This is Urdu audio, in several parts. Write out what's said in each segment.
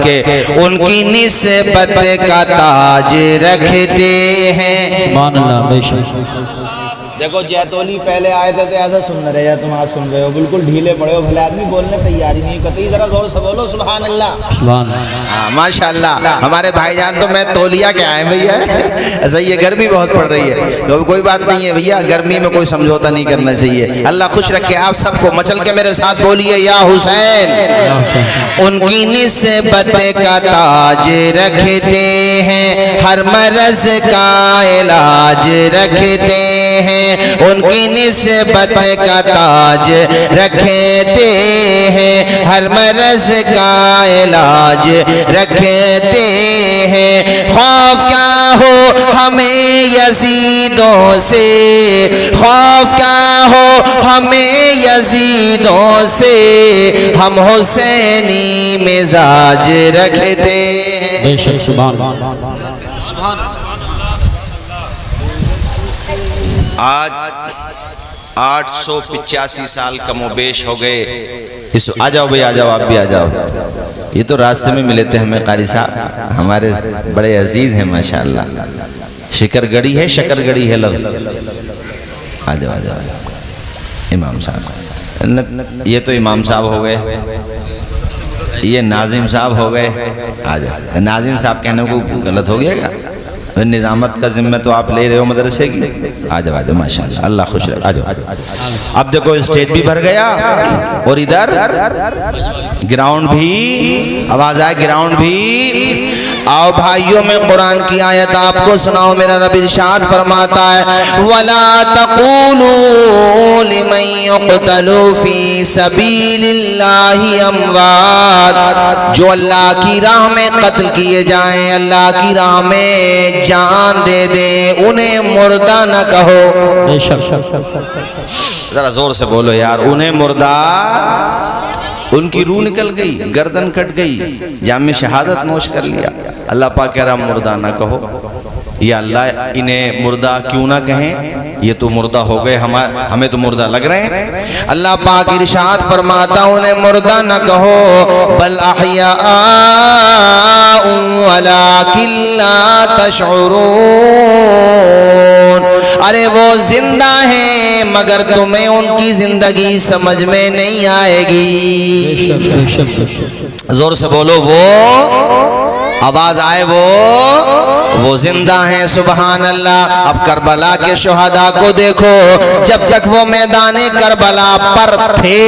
کے ان کی نسبت کا تاج رکھتے ہیں۔ سبحان اللہ، بے شک۔ دیکھو جیتولی پہلے آئے تھے تو ایسا سن رہے یا تم آج سن رہے ہو، بالکل ڈھیلے پڑے ہو، بھلے آدمی بولنے تیاری نہیں کرتی، ذرا زور سے بولو سبحان اللہ۔ سبحان اللہ، ماشاءاللہ ہمارے بھائی جان تو میں تولیا کے آئے بھیا، ایسا یہ گرمی بہت پڑ رہی ہے، کوئی بات نہیں ہے بھیا، گرمی میں کوئی سمجھوتا نہیں کرنا چاہیے۔ اللہ خوش رکھے آپ سب کو، مچل کے میرے ساتھ بولیے یا حسین۔ ان کی نسبت کا تاج رکھتے ہیں، ہر مرض کا علاج رکھتے ہیں، ان کی نسبت کا تاج رکھتے ہیں، ہر مرض کا علاج رکھتے ہیں۔ خوف کیا ہو ہمیں یزیدوں سے، خوف کیا ہو ہمیں یزیدوں سے، ہم حسینی مزاج رکھتے ہیں۔ بے شک، سبحان اللہ۔ آج 885 سال کم و بیش ہو گئے۔ آ جاؤ بھئی، آ جاؤ، آپ بھی آ جاؤ۔ یہ تو راستے میں ملے تھے ہمیں قاری صاحب، ہمارے بڑے عزیز ہیں ماشاءاللہ۔ شکر گڑی ہے، شکر گڑی ہے لفظ۔ آ جاؤ، آ جاؤ امام صاحب۔ یہ تو امام صاحب ہو گئے، یہ ناظم صاحب ہو گئے۔ آ جاؤ، ناظم صاحب کہنے کو غلط ہو گیا گا، نظامت کا ذمہ تو آپ لے رہے ہو مدرسے کی۔ آ جاؤ، آ جاؤ، ماشاءاللہ، اللہ خوش رکھے۔ آ جاؤ۔ اب دیکھو اسٹیج بھی بھر گیا اور ادھر گراؤنڈ بھی، آواز آئے گراؤنڈ بھی۔ آؤ بھائیوں، میں قرآن کی آیت آپ کو سناؤ۔ میرا رب ارشاد فرماتا ہے وَلَا تَقُولُوا لِمَن يُقْتَلُ فِي سَبِيلِ اللَّهِ أَمْوَاتٌ، جو اللہ کی راہ میں قتل کیے جائیں، اللہ کی راہ میں جان دے دیں، انہیں مردہ نہ کہو۔ بے شک، ذرا زور سے بولو یار، انہیں مردہ، ان کی روح نکل گئی، گردن کٹ گئی، جام شہادت نوش کر لیا، اللہ پاک کہہ رہا مردہ نہ کہو۔ یا اللہ انہیں مردہ کیوں نہ کہیں، یہ تو مردہ ہو گئے، ہمیں تو مردہ لگ رہے ہیں۔ اللہ پاک ارشاد فرماتا انہیں مردہ نہ کہو، بل احیاء ولکن لا تشعرون، ارے وہ زندہ ہیں مگر تمہیں ان کی زندگی سمجھ میں نہیں آئے گی۔ زور سے بولو، وہ آواز آئے، وہ زندہ ہیں۔ سبحان اللہ۔ اب کربلا کے شہداء کو دیکھو، جب تک وہ میدان کربلا پر تھے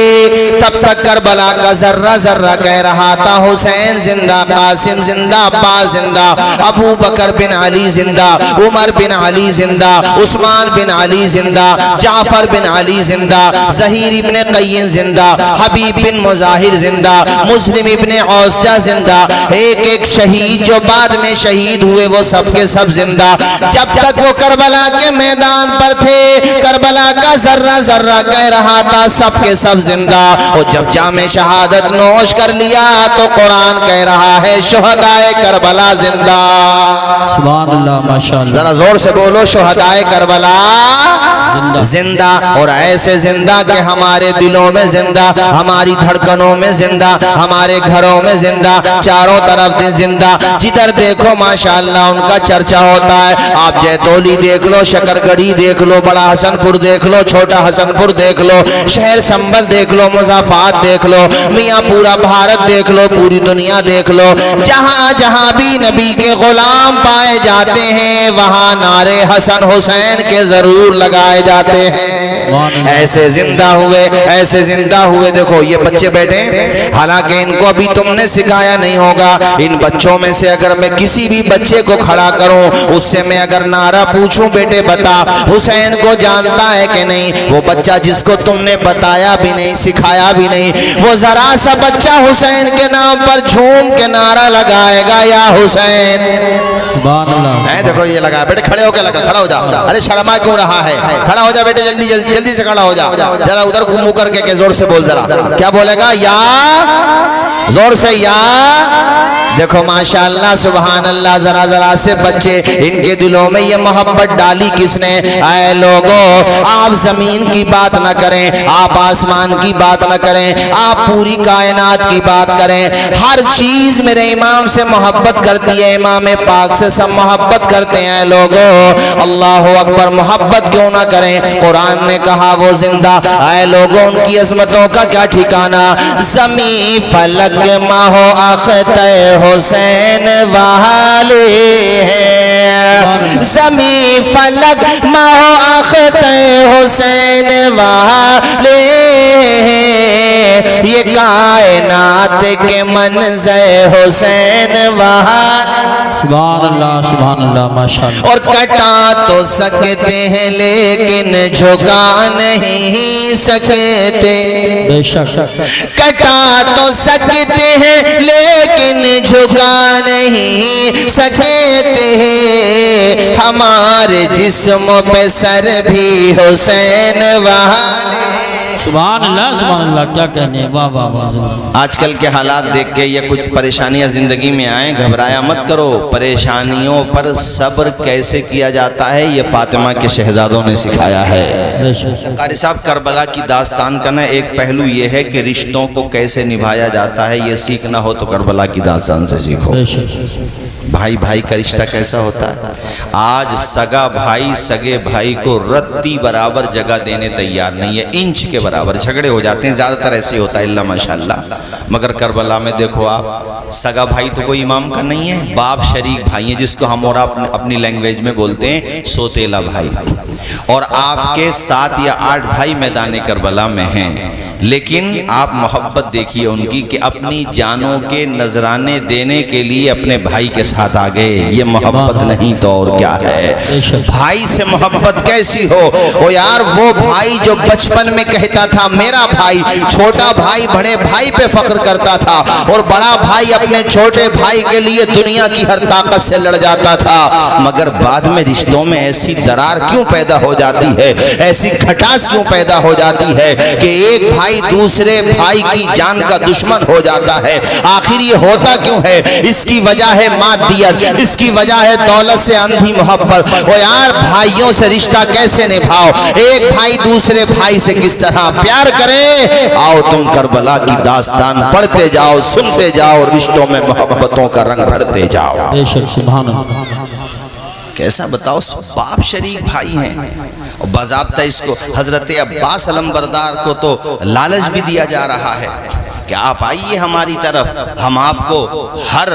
تب تک کربلا کا ذرہ ذرہ کہہ رہا تھا حسین زندہ، قاسم زندہ، عباس زندہ، ابو بکر بن علی زندہ، عمر بن علی زندہ، عثمان بن علی زندہ، جعفر بن علی زندہ، زہیر ابن قین زندہ، حبیب بن مظاہر زندہ، مسلم ابن عوسجہ زندہ، ایک ایک شہید جو بعد میں شہید ہوئے وہ سب کے سب زندہ۔ جب تک وہ کربلا کے میدان پر تھے کربلا کا ذرہ ذرہ کہہ رہا تھا سب کے سب زندہ، اور جب جام شہادت نوش کر لیا تو قرآن کہہ رہا ہے شہدائے کربلا زندہ۔ سبحان اللہ، ماشاءاللہ، ذرا زور سے بولو، شہدائے کربلا زندہ، اور ایسے زندہ کہ ہمارے دلوں میں زندہ، ہماری دھڑکنوں میں زندہ، ہمارے گھروں میں زندہ، چاروں طرف زندہ، جدھر دیکھو ماشاءاللہ ان کا چرچا ہوتا ہے۔ آپ جیتولی دیکھ لو، شکر گڑھی دیکھ لو، بڑا حسن پور دیکھ لو، چھوٹا حسن پور دیکھ لو، شہر سنبل دیکھ لو، مضافات دیکھ لو، میاں پورا بھارت دیکھ لو، پوری دنیا دیکھ لو، جہاں جہاں بھی نبی کے غلام پائے جاتے ہیں وہاں نعرے حسن حسین کے ضرور لگائے جاتے ہیں۔ ایسے زندہ ہوئے، ایسے زندہ ہوئے۔ دیکھو یہ بچے بیٹھے، حالانکہ ان کو ابھی تم نے سکھایا نہیں ہوگا، ان بچوں میں سے اگر میں کسی بھی بچے کو کھڑا کروں، اس سے میں اگر نعرہ پوچھوں بیٹے بتا حسین کو جانتا ہے کہ نہیں، وہ بچہ جس کو تم نے بتایا بھی نہیں، سکھایا بھی نہیں، وہ ذرا سا بچہ حسین کے نام پر جھوم کے نعرہ لگائے گا یا حسین۔ سبحان اللہ۔ دیکھو یہ لگا، بیٹے کھڑے ہو کے لگا، کھڑا ہو جا، ارے شرما کیوں رہا ہے، کھڑا ہو جا بیٹے، جلدی جلدی جلدی سے کھڑا ہو جا، ذرا ادھر منہ کر کے زور سے بول، ذرا کیا بولے گا، یا زور سے یا۔ دیکھو ماشاءاللہ سبحان اللہ، ذرا ذرا سے بچے، ان کے دلوں میں یہ محبت ڈالی کس نے؟ اے لوگوں، آپ زمین کی بات نہ کریں، آپ آسمان کی بات نہ کریں، آپ پوری کائنات کی بات کریں، ہر چیز میرے امام سے محبت کرتی ہے، امام پاک سے سب محبت کرتے ہیں لوگوں۔ اللہ اکبر، محبت کیوں نہ کریں؟ قرآن نے کہا وہ زندہ، اے لوگوں ان کی عظمتوں کا کیا ٹھکانہ؟ زمین فلک ماہ و اختر حسین والے ہیں، زمین فلک ماہ و اختر حسین والے ہیں، یہ کائنات کے منظر حسین والے۔ سبحان اللہ ماشاءاللہ۔ اور کٹا تو سکتے ہیں لیکن جھکا نہیں سکتے، بے شک کٹا تو سکتے ہیں لیکن جھکا نہیں سکتے، ہمارے جسم پہ سر بھی حسین والے۔ سبحان اللہ کیا کہنے، واہ واہ واہ۔ آج کل کے حالات دیکھ کے یہ کچھ پریشانیاں زندگی میں آئیں، گھبرایا مت کرو، پریشانیوں پر صبر کیسے کیا جاتا ہے یہ فاطمہ کے شہزادوں نے سکھایا ہے۔ قاری صاحب، کربلا کی داستان کا نا ایک پہلو یہ ہے کہ رشتوں کو کیسے نبھایا جاتا ہے، یہ سیکھنا ہو تو کربلا کی داستان سے سیکھو۔ بھائی بھائی کا رشتہ کیسا ہوتا ہے؟ آج سگا بھائی سگے بھائی کو رتی برابر جگہ دینے تیار نہیں ہے، انچ کے برابر جھگڑے ہو جاتے ہیں، زیادہ تر ایسے ہوتا ہے اللہ ماشاءاللہ۔ مگر کربلا میں دیکھو آپ، سگا بھائی تو کوئی امام کا نہیں ہے، باپ شریک بھائی ہیں، جس کو ہم اور اپنی لینگویج میں بولتے ہیں سوتیلا بھائی، اور آپ کے 7 یا 8 بھائی میدان کربلا میں ہیں، لیکن آپ محبت دیکھیے ان کی کہ اپنی جانوں کے نذرانے دینے کے لیے اپنے بھائی کے ساتھ آ گئے۔ یہ محبت نہیں تو اور کیا ہے؟ بھائی سے محبت کیسی ہو؟ وہ یار وہ بھائی جو بچپن میں کہتا تھا میرا بھائی، چھوٹا بھائی بڑے بھائی پہ فخر کرتا تھا، اور بڑا بھائی اپنے چھوٹے بھائی کے لیے دنیا کی ہر طاقت سے لڑ جاتا تھا، مگر بعد میں رشتوں میں ایسی درار کیوں پیدا ہو جاتی ہے، ایسی کھٹاس کیوں پیدا ہو جاتی ہے کہ ایک بھائی دوسرے بھائی کی جان کا دشمن ہو جاتا ہے؟ آخر یہ ہوتا کیوں ہے؟ اس کی وجہ ہے مادیت، اس کی وجہ ہے دولت سے اندھی محبت۔ وہ یار بھائیوں سے رشتہ کیسے نبھاؤ؟ ایک بھائی دوسرے بھائی سے کس طرح پیار کرے؟ آؤ تم کربلا کی داستان پڑھتے جاؤ، سنتے جاؤ، رشتوں میں محبتوں کا رنگ بھرتے جاؤ۔ بے شک سبحان اللہ۔ کیسا بتاؤ، باپ شریک بھائی ہیں، اور باضابطہ اس کو حضرت عباس علمبردار کو تو لالچ بھی دیا جا رہا ہے کہ آپ آئیے ہماری طرف، ہم آپ کو ہر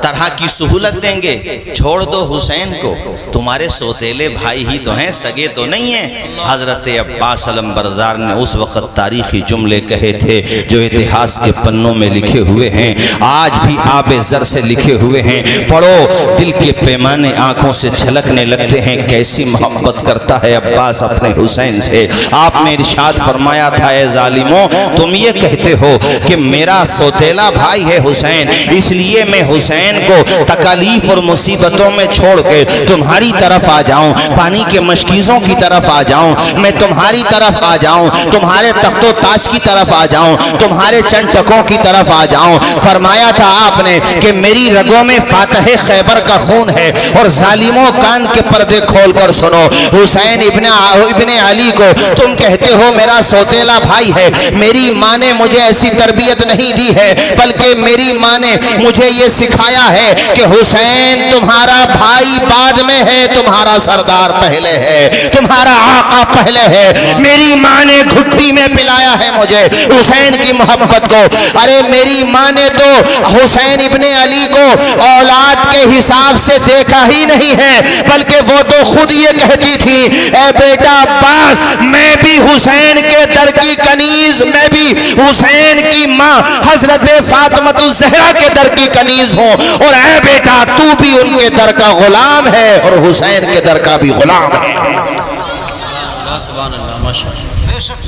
طرح کی سہولت دیں گے، چھوڑ دو حسین کو، تمہارے سوتیلے بھائی ہی تو ہیں، سگے تو نہیں ہیں۔ حضرت عباس علمبردار نے اس وقت تاریخی جملے کہے تھے جو اتہاس کے پنوں میں لکھے ہوئے ہیں، آج بھی آب زر سے لکھے ہوئے ہیں، پڑھو، دل کے پیمانے آنکھوں سے چھلکنے لگتے ہیں، کیسی محبت کرتا ہے عباس اپنے حسین سے۔ آپ نے ارشاد فرمایا تھا، اے ظالموں، تم یہ کہتے ہو کہ میرا سوتیلا بھائی ہے حسین، اس لیے میں حسین کو تکالیف اور مصیبتوں میں چھوڑ کے تمہاری طرف آ جاؤں، پانی کے مشکیزوں کی طرف آ جاؤں، میں تمہاری طرف آ جاؤں، تمہارے تخت و تاج کی طرف آ جاؤں، تمہارے چند ٹکوں کی طرف آ جاؤں۔ فرمایا تھا آپ نے کہ میری رگوں میں فاتح خیبر کا خون ہے، اور ظالموں کان کے پردے کھول کر سنو، حسین ابن علی کو تم کہتے ہو میرا سوتیلا بھائی ہے، میری ماں نے مجھے ایسی تربیت نہیں دی ہے، بلکہ میری ماں نے مجھے یہ سکھایا ہے کہ حسین تمہارا بھائی بعد میں ہے، تمہارا سردار پہلے ہے، تمہارا آقا پہلے ہے۔ میری ماں نے گھٹی میں پلایا ہے مجھے حسین کی محبت کو۔ ارے میری ماں نے تو حسین ابن علی کو اولاد کے حساب سے دیکھا ہی نہیں ہے، بلکہ وہ تو خود یہ کہتی تھی، اے بیٹا عباس، میں بھی حسین کے در کی کنیز، میں بھی حسین کی ماں حضرت فاطمۃ الزہرا کے در کی کنیز ہوں، اور اے بیٹا تو بھی ان کے در کا غلام ہے، اور حسین کے در کا بھی غلام ہے۔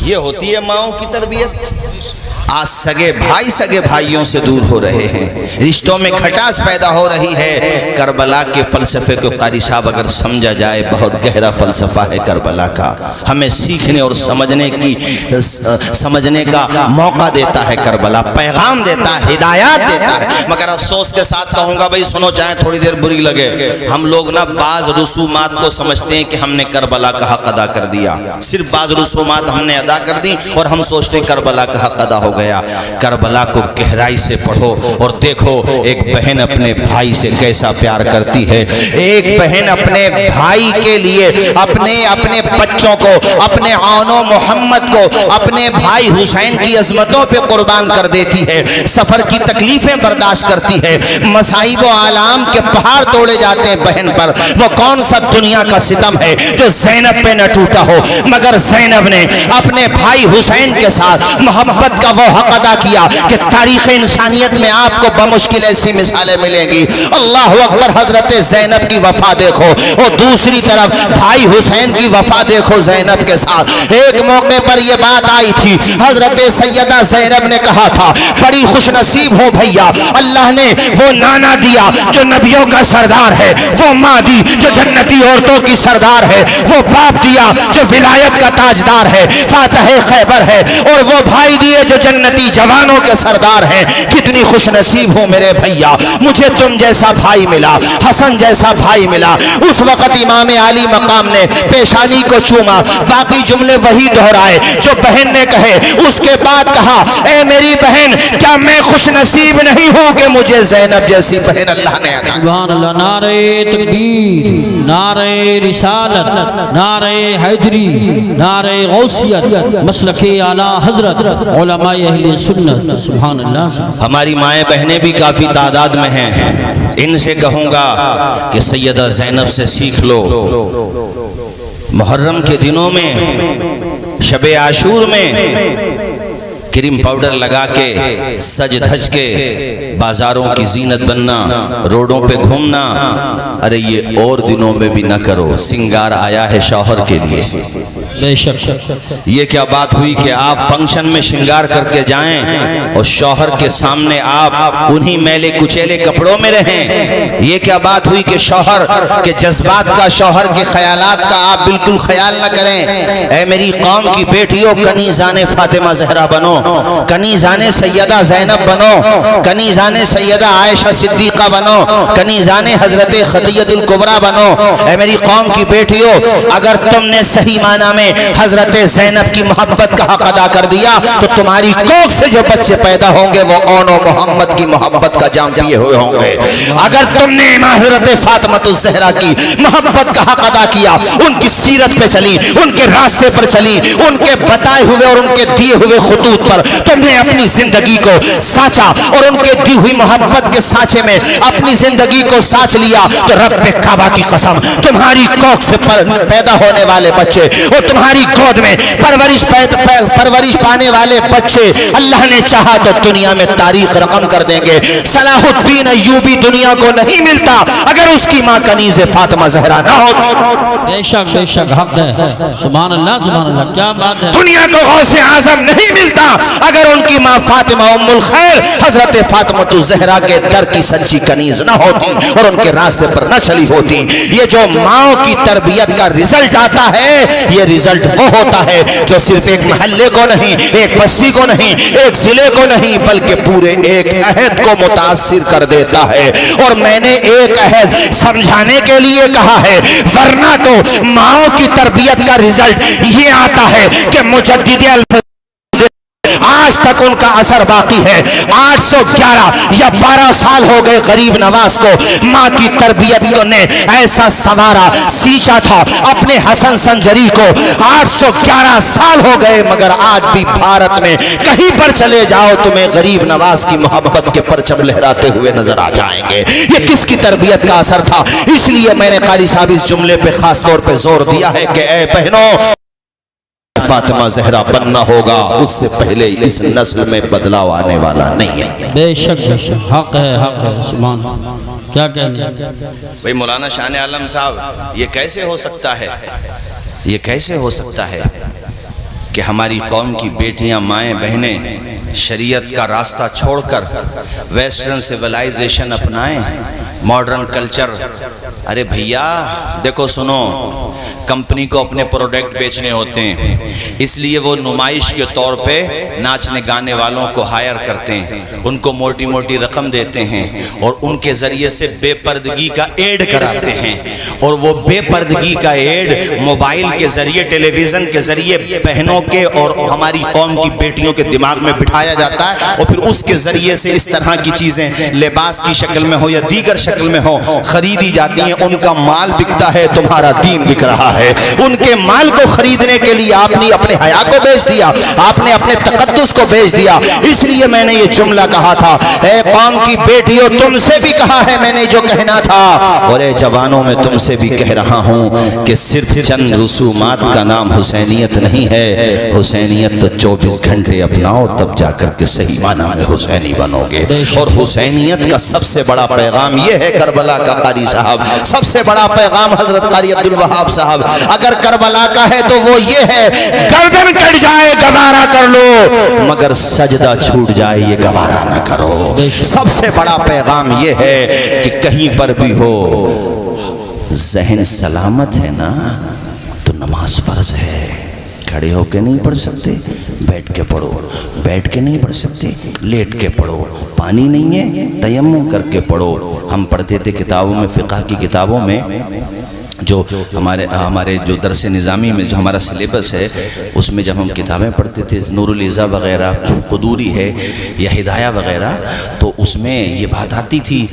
یہ ہوتی ہے ماؤں کی تربیت۔ آج سگے بھائیوں سے دور ہو رہے ہیں، رشتوں میں کھٹاس پیدا ہو رہی ہے۔ کربلا کے فلسفے کو قاری صاحب اگر سمجھا جائے، بہت گہرا فلسفہ ہے کربلا کا، ہمیں سیکھنے اور سمجھنے کا موقع دیتا ہے کربلا، پیغام دیتا ہے، ہدایات دیتا ہے۔ مگر افسوس کے ساتھ کہوں گا بھائی سنو، چاہے تھوڑی دیر بری لگے، ہم لوگ نا بعض رسومات کو سمجھتے ہیں کہ ہم نے کربلا کا حق ادا کر دیا، صرف بعض رسومات ہم نے ادا کر دی اور ہم سوچتے کربلا کا حق ادا ہو گیا۔ کربلا کو گہرائی سے پڑھو اور دیکھو ایک بہن اپنے بھائی سے کیسا پیار کرتی ہے، ایک بہن اپنے بھائی کے لیے اپنے بچوں کو، اپنے آن و محمد کو، اپنے بھائی حسین کی عظمتوں پہ قربان کر دیتی ہے، سفر کی تکلیفیں برداشت کرتی ہے، مصائب و آلام کے پہاڑ توڑے جاتے ہیں بہن پر۔ وہ کون سا دنیا کا ستم ہے جو زینب پہ نہ ٹوٹا ہو، مگر زینب نے اپنے بھائی حسین کے ساتھ محبت کا وہ حق ادا کیا کہ تاریخ انسانیت میں آپ کو بمشکل ایسی مثالیں ملیں گی۔ اللہ اکبر، حضرت زینب کی وفا دیکھو، اور دوسری طرف بھائی حسین کی وفا دیکھو زینب کے ساتھ۔ ایک موقع پر یہ بات آئی تھی، حضرت سیدہ زینب نے کہا تھا بڑی خوش نصیب ہوں بھیا، اللہ نے وہ نانا دیا جو نبیوں کا سردار ہے، وہ ماں دی جو جنتی عورتوں کی سردار ہے، وہ باپ دیا جو ولایت کا تاجدار ہے، فاتح خیبر ہے، اور وہ بھائی دیے جو جنتی جوانوں کے سردار ہیں۔ کتنی خوش نصیب ہوں میرے بھیا، مجھے تم جیسا بھائی ملا، حسن جیسا بھائی ملا۔ اس وقت امام عالی مقام نے پیشانی کو چوما، باقی جملے وہی دہرائے جو بہن نے کہے۔ اس کے بعد کہا اے میری بہن، کیا میں خوش نصیب نہیں ہوں کہ مجھے زینب جیسی بہن اللہ نے عطا کی؟ سبحان اللہ، نعرہ تکبیر، نعرہ رسالت، نعرہ حیدری، نعرہ غوثیت، مسلک اعلیٰ حضرت علماء اہل سنت۔ سبحان اللہ۔ ہماری مائیں بہنیں بھی کافی تعداد میں ہیں، ان سے کہوں گا کہ سیدہ زینب سے سیکھ لو۔ محرم کے دنوں میں، شب عاشور میں کریم پاؤڈر لگا کے، سج دھج کے بازاروں کی زینت بننا، روڈوں پہ گھومنا، ارے یہ اور دنوں میں بھی نہ کرو۔ سنگار آیا ہے شوہر کے لیے، بے شک۔ یہ کیا بات ہوئی کہ آپ فنکشن میں شنگار کر کے جائیں اور شوہر کے سامنے آپ انہی میلے کچیلے کپڑوں میں رہیں؟ یہ کیا بات ہوئی کہ شوہر کے جذبات کا، شوہر کے خیالات کا آپ بالکل خیال نہ کریں؟ اے میری قوم کی بیٹیوں، کنیزان فاطمہ زہرا بنو، کنیزان سیدہ زینب بنو، کنیزان سیدہ عائشہ صدیقہ بنو، کنیزان حضرت خدیجہ الکبریٰ بنو۔ اے میری قوم کی بیٹیوں، اگر تم نے صحیح معنی میں حضرت زینب کی محبت کا حق ادا کر دیا تو تمہاری کوکھ سے جو بچے پیدا ہوں گے وہ آن و محمد کی محبت کا جام پیے ہوئے ہوں گے۔ اگر تم نے حضرت فاطمہ الزہرا کی محبت کا حق ادا کیا، ان کی سیرت پہ چلی، ان کے راستے پر چلی، ان کے بتائے ہوئے اور ان کے دیے ہوئے خطوط پر تم نے اپنی زندگی کو سانچا اور ان کے دی ہوئی محبت کے سانچے میں اپنی زندگی کو سانچ لیا، تو رب کعبہ کی قسم تمہاری کوکھ سے پیدا ہونے والے بچے اور تمہاری گود میں پرورش پانے والے بچے اللہ نے چاہا تو دنیا میں تاریخ رقم کر دیں گے۔ صلاح الدین ایوبی دنیا کو نہیں ملتا اگر اس کی ماں کنیز فاطمہ زہرا نہ ہوتی۔ بے شک بے شک، حق ہے۔ سبحان اللہ سبحان اللہ، کیا بات ہے۔ دنیا کو غوث اعظم نہیں ملتا اگر ان کی ماں فاطمہ ام الخیر حضرت فاطمہ الزہرا کے در کی سچی کنیز نہ ہوتی اور ان کے راستے پر نہ چلی ہوتی۔ یہ جو ماں کی تربیت کا رزلٹ آتا ہے، یہ رزلٹ وہ ہوتا ہے جو صرف ایک محلے کو نہیں، ایک بستی کو نہیں، ایک ضلع کو نہیں، بلکہ پورے ایک عہد کو متاثر کر دیتا ہے۔ اور میں نے ایک عہد سمجھانے کے لیے کہا ہے، ورنہ تو ماں کی تربیت کا رزلٹ یہ آتا ہے کہ مجدد آج تک ان کا اثر باقی ہے۔ 811 یا 12 سال ہو گئے غریب نواز کو ماں کی تربیت نے ایسا سنوارا، سینچا تھا اپنے حسن سنجری کو۔ 811 سال ہو گئے، مگر آج بھی بھارت میں کہیں پر چلے جاؤ تمہیں غریب نواز کی محبت کے پرچم لہراتے ہوئے نظر آ جائیں گے۔ یہ کس کی تربیت کا اثر تھا؟ اس لیے میں نے قاری صاحب اس جملے پہ خاص طور پہ زور دیا ہے کہ اے بہنوں، فاطمہ زہرا بننا ہوگا، اس سے پہلے اس نسل میں بدلاؤ آنے والا نہیں ہے۔ بے شک بے شک، حق ہے حق ہے۔ سبحان، کیا کہنے۔ بھئی مولانا شاہ عالم صاحب، یہ کیسے ہو سکتا ہے، یہ کیسے ہو سکتا ہے کہ ہماری قوم کی بیٹیاں، مائیں، بہنیں شریعت کا راستہ چھوڑ کر ویسٹرن سیولائزیشن اپنائیں، ماڈرن کلچر. ارے بھیا دیکھو سنو، کمپنی کو اپنے پروڈکٹ بیچنے ہوتے ہیں، اس لیے وہ نمائش کے طور پہ ناچنے گانے والوں کو ہائر کرتے ہیں، ان کو موٹی موٹی رقم دیتے ہیں اور ان کے ذریعے سے بے پردگی کا ایڈ کراتے ہیں، اور وہ بے پردگی کا ایڈ موبائل کے ذریعے، ٹیلی ویژن کے ذریعے بہنوں کے اور ہماری قوم کی بیٹیوں کے دماغ میں بٹھایا جاتا ہے، اور پھر اس کے ذریعے سے اس طرح کی چیزیں لباس کی شکل میں ہو یا دیگر شکل میں ہو خریدی جاتی ہیں. ان کا مال بکتا ہے، تمہارا دین بک رہا ہے. ان کے مال کو خریدنے کے لیے آپ نے اپنے حیا کو بیچ دیا، آپ نے اپنے تقدس کو بیچ دیا. اس لیے میں نے یہ جملہ کہا تھا، اے قوم کی بیٹیوں تم سے بھی کہا ہے میں نے جو کہنا تھا، اور اے جوانوں میں تم سے بھی کہہ رہا ہوں کہ صرف چند رسومات کا نام حسینیت نہیں ہے. حسینیت تو 24 گھنٹے اپناؤ، تب جا کر کے صحیح معنی میں حسینی بنو گے. اور حسینیت کا سب سے بڑا پیغام یہ ہے کربلا کا قاری صاحب، سب سے بڑا پیغام حضرت قاری عبدالوہاب صاحب اگر کربلا کا ہے تو وہ یہ ہے، گردن کٹ جائے گوارا کر لو، مگر سجدہ چھوٹ جائے یہ گوارا نہ کرو. سب سے بڑا پیغام یہ ہے کہ کہیں پر بھی ہو ذہن سلامت ہے نا تو نماز فرض ہے. کھڑے ہو کے نہیں پڑھ سکتے، بیٹھ کے پڑھو. بیٹھ کے نہیں پڑھ سکتے، لیٹ کے پڑھو. پانی نہیں ہے، تیمم کر کے پڑھو. ہم پڑھتے تھے کتابوں میں، فقہ کی کتابوں میں، جو ہمارے جو درس نظامی میں جو ہمارا سلیبس ہے اس میں جب ہم کتابیں پڑھتے تھے، نور الیزا وغیرہ، قدوری ہے یا ہدایہ وغیرہ، تو اس میں یہ بات آتی تھی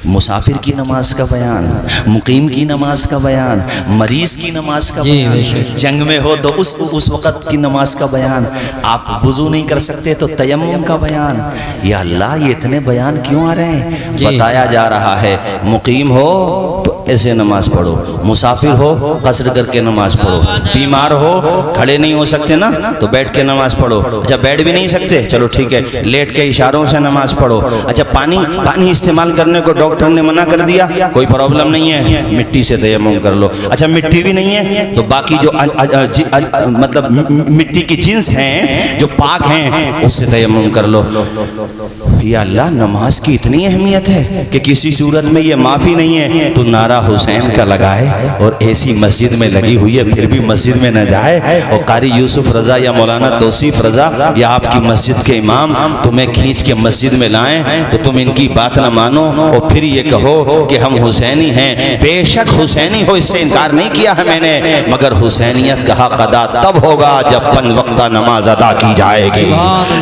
مسافر کی نماز کا بیان، مقیم کی نماز کا بیان، مریض کی نماز کا بیان، جنگ میں ہو تو اس وقت کی نماز کا بیان، آپ وضو نہیں کر سکتے تو تیمم کا بیان. یا اللہ یہ اتنے بیان کیوں آ رہے ہیں؟ بتایا جا رہا ہے مقیم ہو تو ایسے نماز پڑھو، مسافر ہو قصر کر کے نماز پڑھو، بیمار ہو کھڑے نہیں ہو سکتے نا تو بیٹھ کے نماز پڑھو. اچھا بیٹھ بھی نہیں سکتے، چلو ٹھیک ہے لیٹ کے اشاروں سے نماز پڑھو. اچھا پانی استعمال کرنے کو ڈاکٹر نے منع کر دیا، کوئی پرابلم نہیں ہے، مٹی سے تیمم کر لو. اچھا مٹی بھی نہیں ہے تو باقی جو مطلب مٹی کی جنس ہیں جو پاک ہیں اس سے تیمم کر لو. یا اللہ نماز کی اتنی اہمیت ہے کہ کسی صورت میں یہ معافی نہیں ہے تو نعرہ حسین کا لگائے اور ایسی مسجد میں لگی ہوئی ہے پھر بھی مسجد میں نہ جائے، اور قاری یوسف رضا یا مولانا توصیف رضا یا آپ کی مسجد کے امام تمہیں کھینچ کے مسجد میں لائیں تو تم ان کی بات نہ مانو اور پھر یہ کہو کہ ہم حسینی ہیں. بے شک حسینی ہو، اس سے انکار نہیں کیا ہے میں نے، مگر حسینیت کا حق ادا تب ہوگا جب 5 وقتہ نماز ادا کی جائے گی،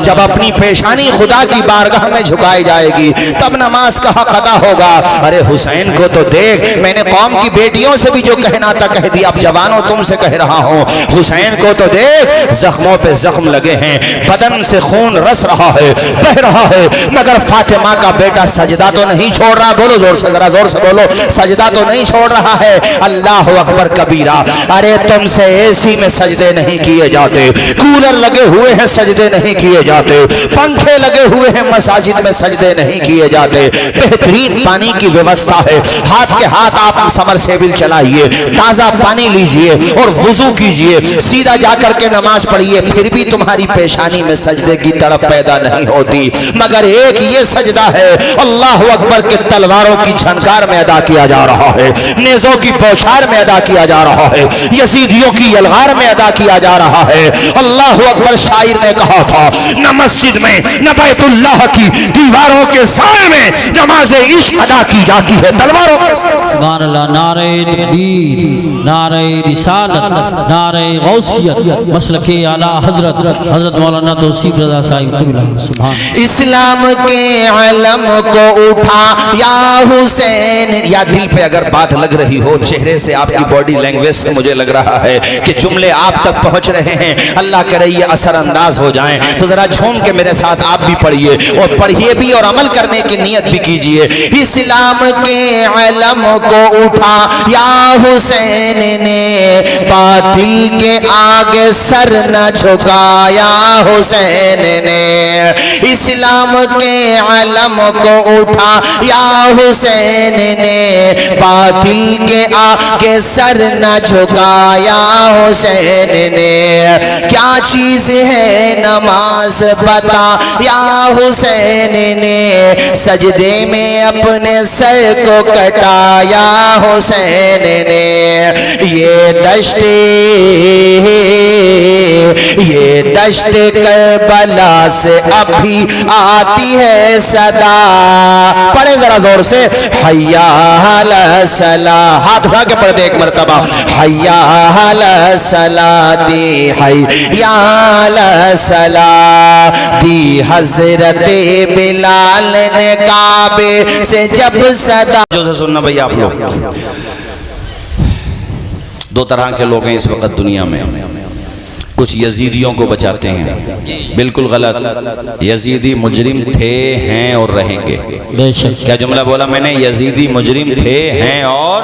جب اپنی پیشانی خدا کی بارگاہ میں جھکائی جائے گی تب نماز کا حق ادا ہوگا. ارے حسین کو تو دیکھ، میں نے قوم کی بیٹیوں سے بھی جو کہنا تھا کہہ دیا، اب جوانوں تم سے کہہ رہا ہوں، حسین کو تو دیکھ، زخموں پہ زخم لگے ہیں، بدن سے خون رس رہا ہے، بہ رہا ہے، مگر فاطمہ کا بیٹا سجدہ تو نہیں چھوڑ رہا. بولو زور سے، ذرا زور سے بولو، سجدہ تو نہیں چھوڑ رہا ہے. اللہ اکبر کبیرہ. ارے تم سے اے سی میں سجدے نہیں کیے جاتے، کولر لگے ہوئے ہیں سجدے نہیں کیے جاتے، پنکھے لگے ہوئے ہیں مساجد میں سجدے نہیں کیے جاتے. بہترین پانی کی ویوستھا ہے، ہاتھ کے ہاتھ آپ سمر سیبل چلائیے، تازہ پانی لیجئے اور وضو کیجئے، سیدھا جا کر کے نماز پڑھیے، پھر بھی تمہاری پیشانی میں سجدے کی تڑپ پیدا نہیں ہوتی. مگر ایک یہ سجدہ ہے اللہ اکبر کے تلواروں کی جھنکار میں ادا کیا جا رہا ہے، نیزوں کی بوچھار میں ادا کیا جا رہا ہے، یزیدیوں کی یلغار میں ادا کیا جا رہا ہے. اللہ اکبر. شاعر نے کہا تھا نہ مسجد میں نہ بیت اللہ کی دیواروں کے سائے میں نماز عشق ادا کی جاتی ہے تلواروں کے سائے. سبحان اللہ. نعرہ تکبیر، نعرہ رسالت، نعرہ غوثیت، مسلک اعلیٰ حضرت مولانا توصیف رضا صاحب. سبحان اسلام کے علم کو اٹھا یا حسین. یا دل پہ اگر بات لگ رہی ہو، چہرے سے آپ کی باڈی لینگویج سے مجھے لگ رہا ہے کہ جملے آپ تک پہنچ رہے ہیں، اللہ کرے یہ اثر انداز ہو جائیں تو ذرا جھوم کے میرے ساتھ آپ بھی پڑھیے اور پڑھیے بھی اور عمل کرنے کی نیت بھی کیجئے۔ اسلام کے علم کو اٹھا یا حسین نے، باطل کے آگے سر نہ جھکایا حسین نے۔ اسلام کے علم کو اٹھا یا حسین نے، باطل کے آگے سر نہ جھکایا حسین نے۔ کیا چیز ہے نماز بتا یا حسین نے، سجدے میں اپنے سر کو کٹایا حسین نے۔ یہ دشت کربلا سے ابھی آتی ہے صدا، پڑھے ذرا زور سے، حیا علی الصلاۃ، ہاتھ اٹھا کے پڑھ دے ایک مرتبہ، حیا علی الصلاۃ حیا علی الصلاۃ۔ دی حضرت بلال نے کعبے سے جب صدا، جو سے سننا بھئی آپ لوگ، دو طرح کے لوگ ہیں اس وقت دنیا میں، کچھ یزیدیوں کو بچاتے ہیں، بالکل غلط، یزیدی مجرم تھے ہیں اور رہیں گے۔ بے شک کیا جملہ بولا میں نے؟ یزیدی مجرم تھے ہیں اور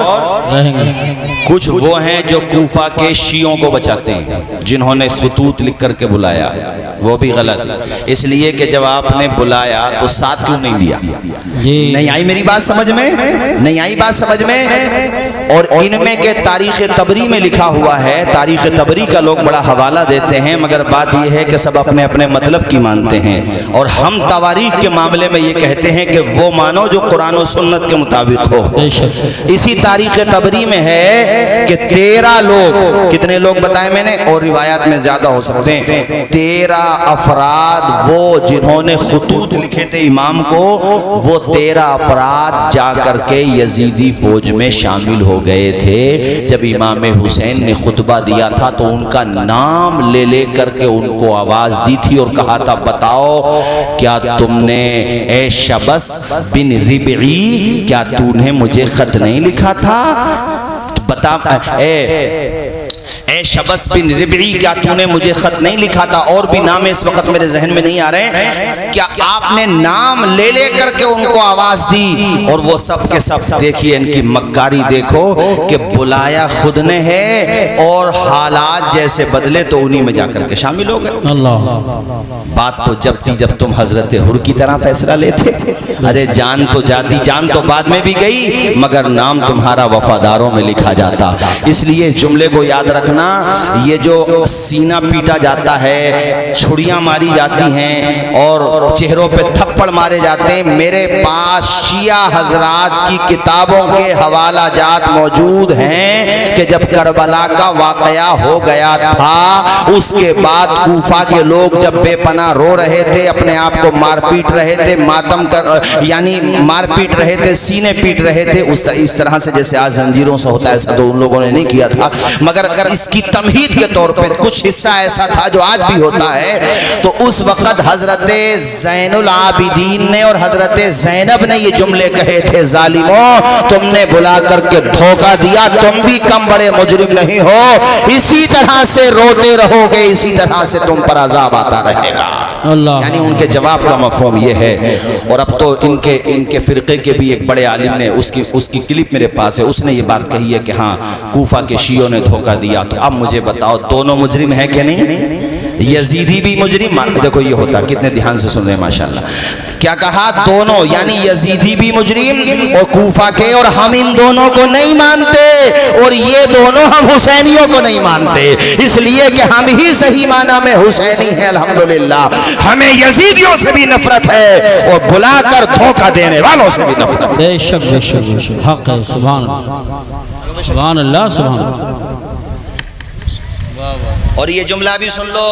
رہیں گے۔ کچھ وہ ہیں جو کوفہ کے شیعوں کو بچاتے ہیں، جنہوں نے خطوط لکھ کر کے بلایا، وہ بھی غلط، اس لیے کہ جب آپ نے بلایا تو ساتھ کیوں نہیں دیا؟ نہیں آئی میری بات سمجھ میں؟ نہیں آئی بات سمجھ میں؟ اور ان میں کے تاریخ طبری میں لکھا ہوا ہے، تاریخ طبری کا لوگ بڑا حوالہ دیتے ہیں، مگر بات یہ ہے کہ سب اپنے اپنے مطلب کی مانتے ہیں، اور ہم تواریخ کے معاملے میں یہ کہتے ہیں کہ وہ مانو جو قرآن و سنت کے مطابق ہو۔ اسی تاریخ طبری میں ہے کہ 13 لوگ، کتنے لوگ بتائے میں نے، اور روایات میں زیادہ ہو سکتے ہیں، 13 افراد وہ جنہوں نے خطوط لکھے تھے امام کو، وہ 13 افراد جا کر کے یزیدی فوج میں شامل ہو گئے تھے۔ جب امام حسین نے خطبہ دیا تھا تو ان کا نام لے لے کر کے ان کو آواز دی تھی اور کہا تھا بتاؤ کیا تم نے اے شبس بن ربعی، کیا تو نے مجھے خط نہیں لکھا تھا؟ بتا اے شبس بن ربعی، کیا تو نے مجھے خط نہیں لکھا تھا؟ اور بھی نام اس وقت میرے ذہن میں نہیں آ رہے، کیا آپ نے نام لے لے کر کے ان کو آواز دی؟ اور وہ سب کے سب، دیکھیے ان کی مکاری دیکھو کہ بلایا خود نے ہے اور حالات جیسے بدلے تو انہی میں جا کر کے شامل ہو گئے۔ اللہ بات تو جب تھی جب تم حضرت حر کی طرح فیصلہ لیتے، ارے جان تو جاتی، جان تو بعد میں بھی گئی مگر نام تمہارا وفاداروں میں لکھا جاتا۔ اس لیے جملے کو یاد رکھنا، یہ جو سینہ پیٹا جاتا ہے، چھڑیاں ماری جاتی ہیں اور چہروں پہ تھپڑ مارے جاتے ہیں، میرے پاس شیعہ حضرات کی کتابوں کے حوالہ جات موجود ہیں کہ جب کربلا کا واقعہ ہو گیا تھا اس کے بعد کوفہ کے لوگ جب بے پناہ رو رہے تھے، اپنے آپ کو مار پیٹ رہے تھے، ماتم کر یعنی مار پیٹ رہے تھے، سینے پیٹ رہے تھے، اس طرح سے جیسے آج زنجیروں سے ہوتا ہے، ایسا تو ان لوگوں نے نہیں کیا تھا، مگر اس کی تمہید کے طور پہ کچھ حصہ ایسا تھا جو آج بھی ہوتا ہے۔ تو اس وقت حضرت زین العابدین نے اور حضرت زینب نے یہ جملے کہے تھے، ظالموں تم نے بلا کر کے دھوکہ دیا، تم بھی کم بڑے مجرم نہیں ہو، اسی طرح سے روتے رہو گے، اسی طرح سے تم پر عذاب آتا رہے گا۔ یعنی ان کے جواب کا مفہوم یہ ہے۔ اور اب تو ان کے فرقے کے بھی ایک بڑے عالم نے اس کی کلپ میرے پاس ہے، اس نے یہ بات کہی ہے کہ ہاں کوفہ کے شیعوں نے دھوکہ دیا۔ تو اب مجھے بتاؤ دونوں مجرم ہیں کہ نہیں؟ یزیدی بھی مجرم، دیکھو یہ ہوتا، کتنے دھیان سے سن رہے ہیں ماشاءاللہ، کیا کہا؟ دونوں، یعنی یزیدی بھی مجرم اور کوفہ کے، اور ہم ان دونوں کو نہیں مانتے اور یہ دونوں ہم حسینیوں کو نہیں مانتے، اس لیے کہ ہم ہی صحیح معنی میں حسینی ہیں الحمدللہ۔ ہمیں یزیدیوں سے بھی نفرت ہے اور بلا کر دھوکہ دینے والوں سے بھی نفرت ہے۔ بے شک بے شک بے شک، حق ہے، سبحان اللہ سبحان اللہ سبحان اللہ۔ اور یہ جملہ بھی سن لو،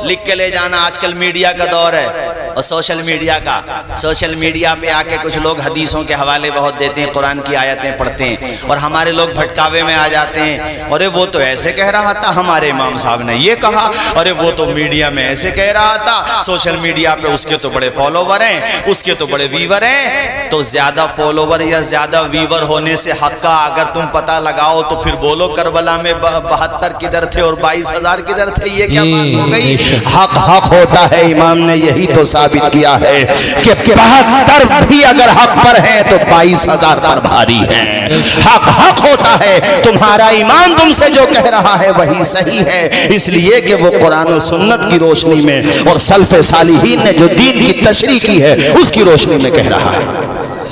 لکھ کے لے جانا، آج کل میڈیا کا دور ہے اور سوشل میڈیا کا، سوشل میڈیا پہ آ کے کچھ لوگ حدیثوں کے حوالے بہت دیتے ہیں، قرآن کی آیتیں پڑھتے ہیں اور ہمارے لوگ بھٹکاوے میں آ جاتے ہیں، ارے وہ تو ایسے کہہ رہا تھا، ہمارے امام صاحب نے یہ کہا، ارے وہ تو میڈیا میں ایسے کہہ رہا تھا، سوشل میڈیا پہ اس کے تو بڑے فالوور ہیں، اس کے تو بڑے ویور ہیں۔ تو زیادہ فالوور یا زیادہ ویور ہونے سے حق کا اگر تم پتہ لگاؤ تو پھر بولو کربلا میں 72 کدھر تھے اور 22,000 کدھر تھے، یہ کیا بات ہو گئی؟ حق حق ہوتا ہے، امام نے یہی تو ثابت کیا ہے کہ 72 بھی اگر حق پر ہیں تو 22,000 پر بھاری ہیں. حق حق ہوتا ہے. تمہارا ایمان تم سے جو کہہ رہا ہے وہی صحیح ہے، اس لیے کہ وہ قرآن و سنت کی روشنی میں اور سلف صالحین نے جو دین کی تشریح کی ہے اس کی روشنی میں کہہ رہا ہے.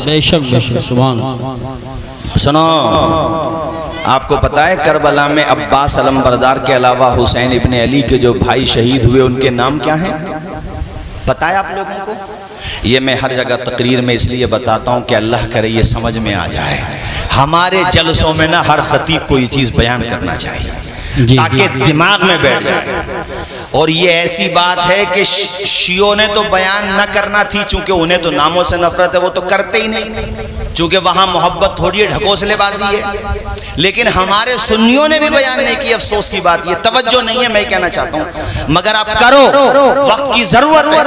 بے شک سبحان اللہ. سنو، آپ کو پتا ہے کربلا میں عباس علمبردار کے علاوہ حسین ابن علی کے جو بھائی شہید ہوئے ان کے نام کیا ہیں؟ پتا ہے آپ لوگوں کو؟ یہ میں ہر جگہ تقریر میں اس لیے بتاتا ہوں کہ اللہ کرے یہ سمجھ میں آ جائے. ہمارے جلسوں میں نہ ہر خطیب کو یہ چیز بیان کرنا چاہیے تاکہ دماغ میں بیٹھ جائے. اور یہ ایسی بات ہے کہ شیعوں نے تو بیان نہ کرنا تھی، چونکہ انہیں تو ناموں سے نفرت ہے، وہ تو کرتے ہی نہیں، چونکہ وہاں محبت تھوڑی ہے، ڈھکوسلے بازی ہے. لیکن ہمارے سنیوں نے بھی بیان نہیں کی. افسوس کی بات یہ توجہ نہیں ہے، میں کہنا چاہتا ہوں، مگر آپ کرو، وقت کی ضرورت ہے.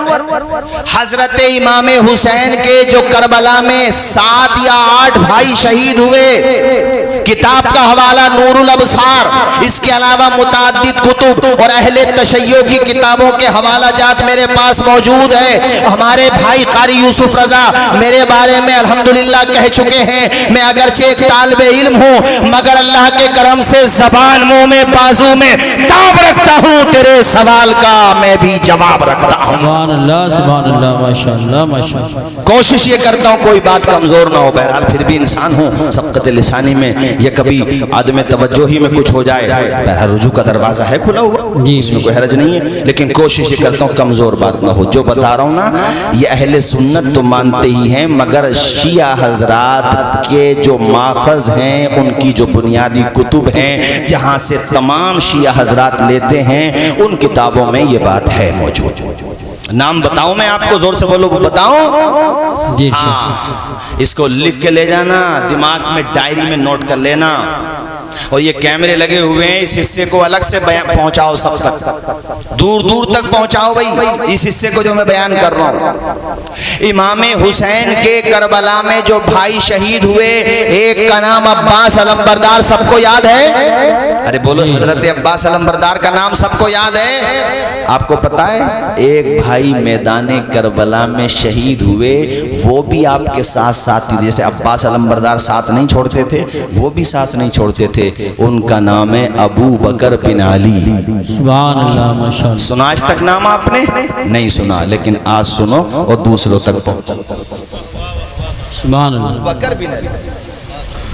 حضرت امام حسین کے جو کربلا میں 7 یا 8 بھائی شہید ہوئے، کتاب کا حوالہ نور الابصار، اس کے علاوہ متعدد کتب اور اہل تشیع کی کتابوں کے حوالہ جات میرے پاس موجود ہے. ہمارے بھائی قاری یوسف رضا میرے بارے میں الحمدللہ کہہ چکے ہیں، میں اگرچہ ایک طالب علم ہوں مگر اللہ کے کرم سے زبان منہ میں بازو میں تاب رکھتا ہوں، تیرے سوال کا میں بھی جواب رکھتا ہوں. سبحان اللہ ماشاءاللہ ماشاءاللہ. کوشش یہ کرتا ہوں کوئی بات کمزور نہ ہو، بہرحال پھر بھی انسان ہوں، سبقت لسانی میں یہ کبھی عدم توجہ ہی میں کچھ ہو جائے، بہرحال رجوع کا دروازہ ہے کھلا ہوا، اس میں کوئی حرج نہیں ہے، لیکن کوشش یہ کرتا ہوں کمزور بات نہ ہو. جو بتا رہا ہوں نا، یہ اہل سنت تو مانتے ہی ہیں، مگر شیعہ حضرات کے جو ماخذ ہیں، ان کی جو بنیادی کتب ہیں جہاں سے تمام شیعہ حضرات لیتے ہیں، ان کتابوں میں یہ بات ہے موجود. نام بتاؤں میں آپ کو؟ زور سے بولو، بتاؤں؟ جی ہاں، اس کو لکھ کے لے جانا، دماغ میں ڈائری میں نوٹ کر لینا. اور یہ کیمرے لگے ہوئے ہیں، اس حصے کو الگ سے پہنچاؤ، سب تک دور دور تک پہنچاؤ بھائی اس حصے کو جو میں بیان کر رہا ہوں. امام حسین کے کربلا میں جو بھائی شہید ہوئے، ایک کا نام عباس علمبردار، سب کو یاد ہے؟ ارے بولو، حضرت عباس علمبردار کا نام سب کو یاد ہے؟ آپ کو پتا ہے ایک بھائی میدان کربلا میں شہید ہوئے، وہ بھی آپ کے ساتھ ساتھی، جیسے عباس علمبردار ساتھ نہیں چھوڑتے تھے، وہ بھی ساتھ نہیں چھوڑتے تھے. ان کا نام ہے ابو بکر بن علی. سبحان اللہ ماشاءاللہ. سنا آج تک نام آپ نے؟ نہیں سنا، لیکن آج سنو اور دوسروں تک پہنچو. سبحان اللہ. بکر بن علی.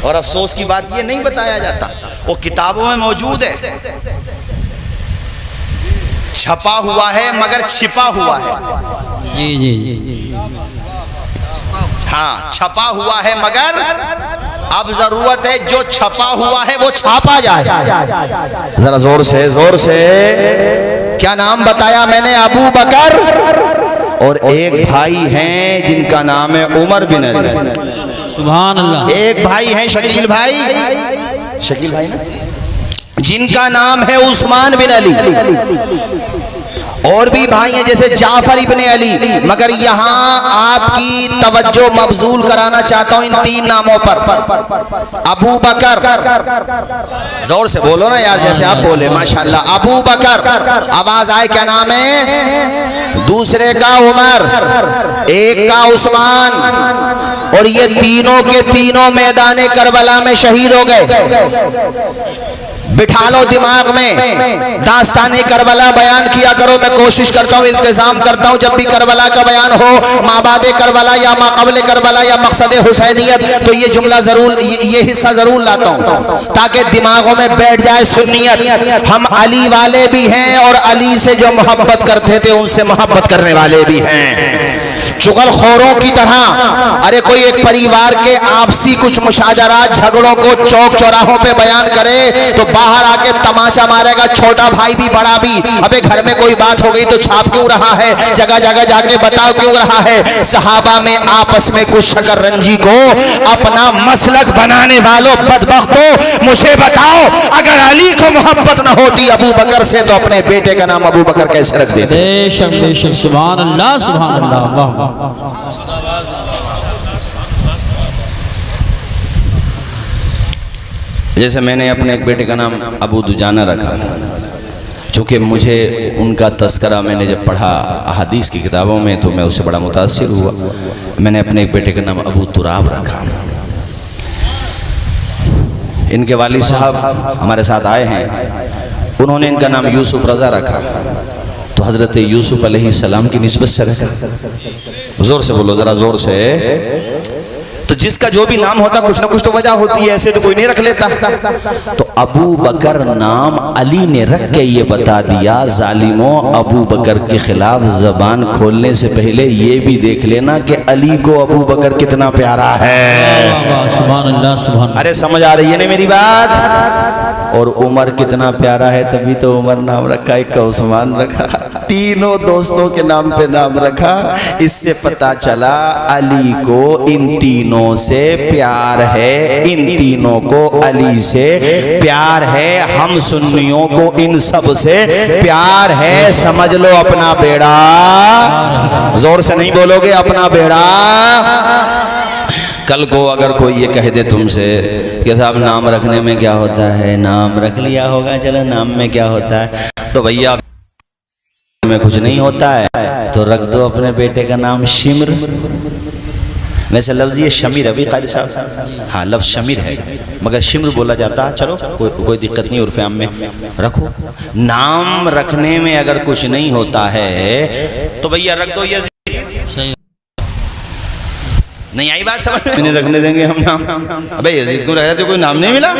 اور افسوس کی بات یہ نہیں بتایا جاتا، وہ کتابوں میں موجود ہے، چھپا ہوا ہے مگر چھپا ہوا ہے. جی جی جی. ہاں، چھپا ہوا ہے مگر اب ضرورت ہے جو چھپا ہوا ہے وہ چھاپا جائے. ذرا زور سے زور سے. کیا نام بتایا میں نے؟ ابو بکر. اور ایک بھائی ہیں جن کا نام ہے عمر بن علی. سبحان اللہ. ایک بھائی ہیں شکیل بھائی، شکیل بھائی نا، جن کا نام ہے عثمان بن علی. اور بھی بھائی ہیں جیسے جعفر ابن علی، مگر یہاں آپ کی توجہ مبذول کرانا چاہتا ہوں ان 3 ناموں پر. ابو بکر، زور سے بولو نا یار جیسے آپ بولے، ماشاءاللہ. ابو بکر، آواز آئے، کیا نام ہے؟ دوسرے کا عمر، ایک کا عثمان. اور یہ تینوں کے تینوں میدان کربلا میں شہید ہو گئے. بٹھا لو دماغ میں، داستان کربلا بیان کیا کرو. میں کوشش کرتا ہوں، التزام کرتا ہوں، جب بھی کربلا کا بیان ہو، مابعد کربلا یا ماقبل کربلا یا مقصد حسینیت، تو یہ جملہ ضرور، یہ حصہ ضرور لاتا ہوں تاکہ دماغوں میں بیٹھ جائے سنیت. ہم علی والے بھی ہیں اور علی سے جو محبت کرتے تھے ان سے محبت کرنے والے بھی ہیں. چغل خوروں کی طرح ارے کوئی ایک پریوار کے آپسی کچھ مشاجرات جھگڑوں کو چوک چوراہوں پہ بیان کرے تو باہر آ کے تماچا مارے گا چھوٹا بھائی بھی بڑا بھی. ابے گھر میں کوئی بات ہو گئی تو چھاپ کیوں رہا ہے؟ جگہ جگہ جا کے بتاؤ کیوں رہا ہے؟ صحابہ میں آپس میں کچھ شکر رنجی کو اپنا مسلک بنانے والوں بدبختوں، مجھے بتاؤ اگر علی کو محبت نہ ہوتی ابو بکر سے تو اپنے بیٹے کا نام ابو بکر کیسے رکھ دیتے؟ بے شک بے شک. سبحان اللہ سبحان اللہ. واہ واہ. جیسے میں نے اپنے ایک بیٹے کا نام ابو دجانہ رکھا، چونکہ مجھے ان کا تذکرہ میں نے جب پڑھا احادیث کی کتابوں میں تو میں اس سے بڑا متاثر ہوا. میں نے اپنے ایک بیٹے کا نام ابو تراب رکھا. ان کے والد صاحب ہمارے ساتھ آئے ہیں, انہوں نے ان کا نام یوسف رضا رکھا. تو حضرت یوسف علیہ السلام کی نسبت سے رکھا. زور سے بولو ذرا, زور سے. تو جس کا جو بھی نام ہوتا کچھ نہ کچھ تو وجہ ہوتی ہے, ایسے تو کوئی نہیں رکھ لیتا. تو ابو بکر نام علی نے رکھ کے یہ بتا دیا, ظالموں ابو بکر کے خلاف زبان کھولنے سے پہلے یہ بھی دیکھ لینا کہ علی کو ابو بکر کتنا پیارا ہے. سبحان اللہ سبحان اللہ. ارے سمجھ آ رہی ہے نا میری بات؟ اور عمر کتنا پیارا ہے, تبھی تو عمر نام رکھا, ایک کا عثمان رکھا, تینوں دوستوں کے نام پہ نام رکھا. اس سے پتا چلا علی کو ان تینوں سے پیار ہے, ان تینوں کو علی سے پیار ہے. ہم سنیوں کو ان سب سے پیار ہے. سمجھ لو اپنا بیڑا, زور سے نہیں بولو گے, اپنا بیڑا. کل کو اگر کوئی یہ کہہ دے تم سے کہ صاحب نام رکھنے میں کیا ہوتا ہے, نام رکھ لیا ہوگا, چلو نام میں کیا ہوتا ہے, تو بھیا میں کچھ نہیں ہوتا ہے تو رکھ دو اپنے بیٹے کا نام شمر. ویسے لفظ یہ شمیر ابھی قاری صاحب, ہاں لفظ شمیر ہے مگر شمر بولا جاتا ہے. چلو کوئی دقت نہیں, عرف عام میں رکھو. نام رکھنے میں اگر کچھ نہیں ہوتا ہے تو بھیا رکھ دو یزید. نہیں آئی بات سمجھ میں؟ نہیں رکھنے دیں گے ہم نام. ابے یزید کو رہ رہے تو کوئی نام نہیں ملا,